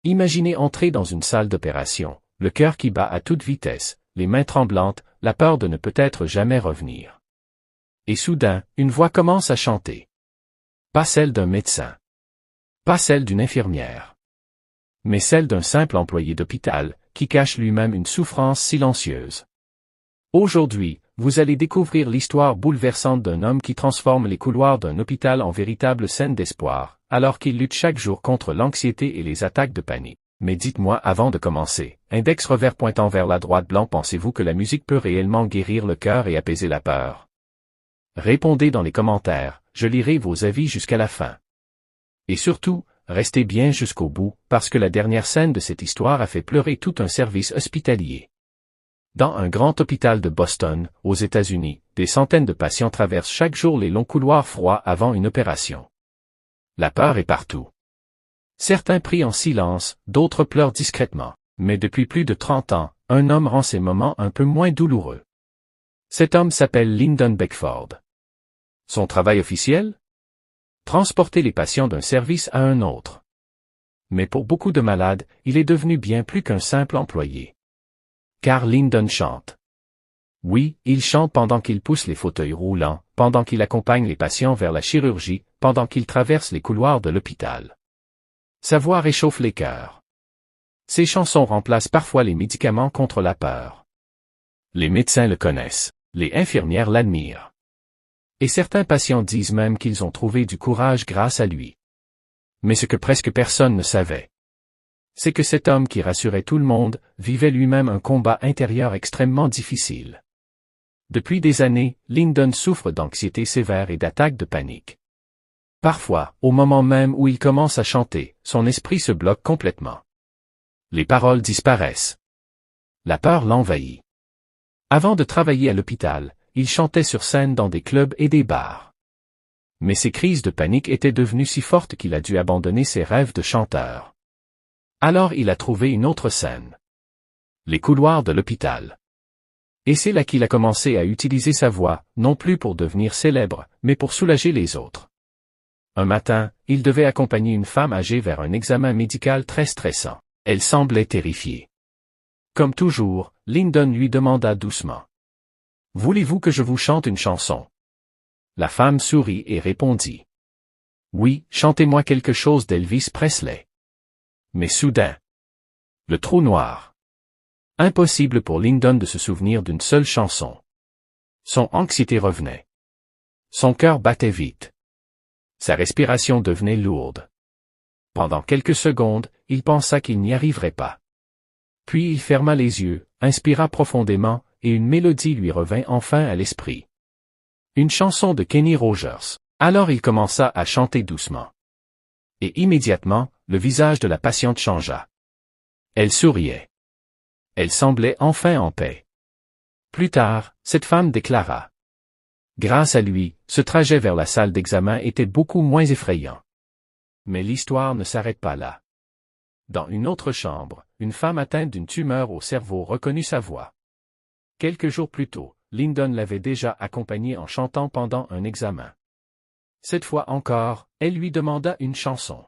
Imaginez entrer dans une salle d'opération, le cœur qui bat à toute vitesse, les mains tremblantes, la peur de ne peut-être jamais revenir. Et soudain, une voix commence à chanter. Pas celle d'un médecin. Pas celle d'une infirmière. Mais celle d'un simple employé d'hôpital, qui cache lui-même une souffrance silencieuse. Aujourd'hui, vous allez découvrir l'histoire bouleversante d'un homme qui transforme les couloirs d'un hôpital en véritable scène d'espoir, alors qu'il lutte chaque jour contre l'anxiété et les attaques de panique. Mais dites-moi avant de commencer, index revers pointant vers la droite blanc, pensez-vous que la musique peut réellement guérir le cœur et apaiser la peur? Répondez dans les commentaires, je lirai vos avis jusqu'à la fin. Et surtout, restez bien jusqu'au bout, parce que la dernière scène de cette histoire a fait pleurer tout un service hospitalier. Dans un grand hôpital de Boston, aux États-Unis, des centaines de patients traversent chaque jour les longs couloirs froids avant une opération. La peur est partout. Certains prient en silence, d'autres pleurent discrètement. Mais depuis plus de 30 ans, un homme rend ces moments un peu moins douloureux. Cet homme s'appelle Lyndon Beckford. Son travail officiel? Transporter les patients d'un service à un autre. Mais pour beaucoup de malades, il est devenu bien plus qu'un simple employé. Car Lyndon chante. Oui, il chante pendant qu'il pousse les fauteuils roulants, pendant qu'il accompagne les patients vers la chirurgie, pendant qu'il traverse les couloirs de l'hôpital. Sa voix réchauffe les cœurs. Ses chansons remplacent parfois les médicaments contre la peur. Les médecins le connaissent, les infirmières l'admirent. Et certains patients disent même qu'ils ont trouvé du courage grâce à lui. Mais ce que presque personne ne savait, c'est que cet homme qui rassurait tout le monde, vivait lui-même un combat intérieur extrêmement difficile. Depuis des années, Lyndon souffre d'anxiété sévère et d'attaques de panique. Parfois, au moment même où il commence à chanter, son esprit se bloque complètement. Les paroles disparaissent. La peur l'envahit. Avant de travailler à l'hôpital, il chantait sur scène dans des clubs et des bars. Mais ses crises de panique étaient devenues si fortes qu'il a dû abandonner ses rêves de chanteur. Alors il a trouvé une autre scène. Les couloirs de l'hôpital. Et c'est là qu'il a commencé à utiliser sa voix, non plus pour devenir célèbre, mais pour soulager les autres. Un matin, il devait accompagner une femme âgée vers un examen médical très stressant. Elle semblait terrifiée. Comme toujours, Lyndon lui demanda doucement. « Voulez-vous que je vous chante une chanson? » La femme sourit et répondit. « Oui, chantez-moi quelque chose d'Elvis Presley. » Mais soudain, le trou noir. Impossible pour Lyndon de se souvenir d'une seule chanson. Son anxiété revenait. Son cœur battait vite. Sa respiration devenait lourde. Pendant quelques secondes, il pensa qu'il n'y arriverait pas. Puis il ferma les yeux, inspira profondément, et une mélodie lui revint enfin à l'esprit. Une chanson de Kenny Rogers. Alors il commença à chanter doucement. Et immédiatement, le visage de la patiente changea. Elle souriait. Elle semblait enfin en paix. Plus tard, cette femme déclara. Grâce à lui, ce trajet vers la salle d'examen était beaucoup moins effrayant. Mais l'histoire ne s'arrête pas là. Dans une autre chambre, une femme atteinte d'une tumeur au cerveau reconnut sa voix. Quelques jours plus tôt, Lyndon l'avait déjà accompagnée en chantant pendant un examen. Cette fois encore, elle lui demanda une chanson.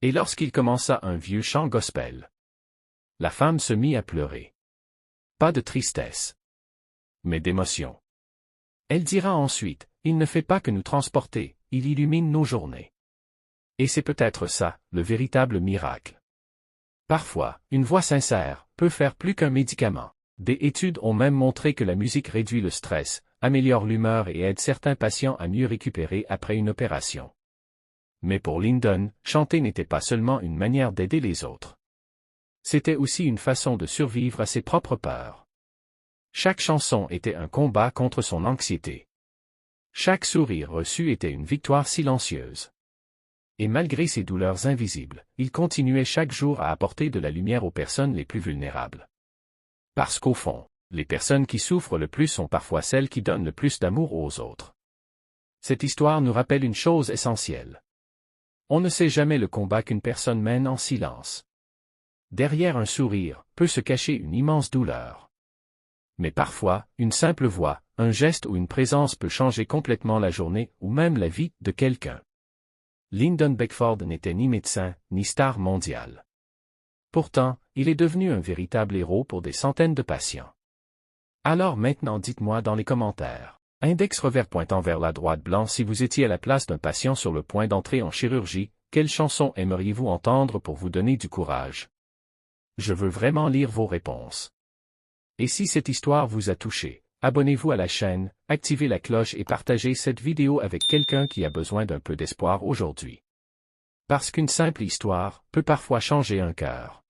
Et lorsqu'il commença un vieux chant gospel, la femme se mit à pleurer. Pas de tristesse, mais d'émotion. Elle dira ensuite, « Il ne fait pas que nous transporter, il illumine nos journées. » Et c'est peut-être ça, le véritable miracle. Parfois, une voix sincère peut faire plus qu'un médicament. Des études ont même montré que la musique réduit le stress, améliore l'humeur et aide certains patients à mieux récupérer après une opération. Mais pour Lyndon, chanter n'était pas seulement une manière d'aider les autres. C'était aussi une façon de survivre à ses propres peurs. Chaque chanson était un combat contre son anxiété. Chaque sourire reçu était une victoire silencieuse. Et malgré ses douleurs invisibles, il continuait chaque jour à apporter de la lumière aux personnes les plus vulnérables. Parce qu'au fond, les personnes qui souffrent le plus sont parfois celles qui donnent le plus d'amour aux autres. Cette histoire nous rappelle une chose essentielle. On ne sait jamais le combat qu'une personne mène en silence. Derrière un sourire, peut se cacher une immense douleur. Mais parfois, une simple voix, un geste ou une présence peut changer complètement la journée ou même la vie de quelqu'un. Lyndon Beckford n'était ni médecin, ni star mondiale. Pourtant, il est devenu un véritable héros pour des centaines de patients. Alors maintenant dites-moi dans les commentaires. Index revers pointant vers la droite blanc si vous étiez à la place d'un patient sur le point d'entrer en chirurgie, quelle chanson aimeriez-vous entendre pour vous donner du courage? Je veux vraiment lire vos réponses. Et si cette histoire vous a touché, abonnez-vous à la chaîne, activez la cloche et partagez cette vidéo avec quelqu'un qui a besoin d'un peu d'espoir aujourd'hui. Parce qu'une simple histoire peut parfois changer un cœur.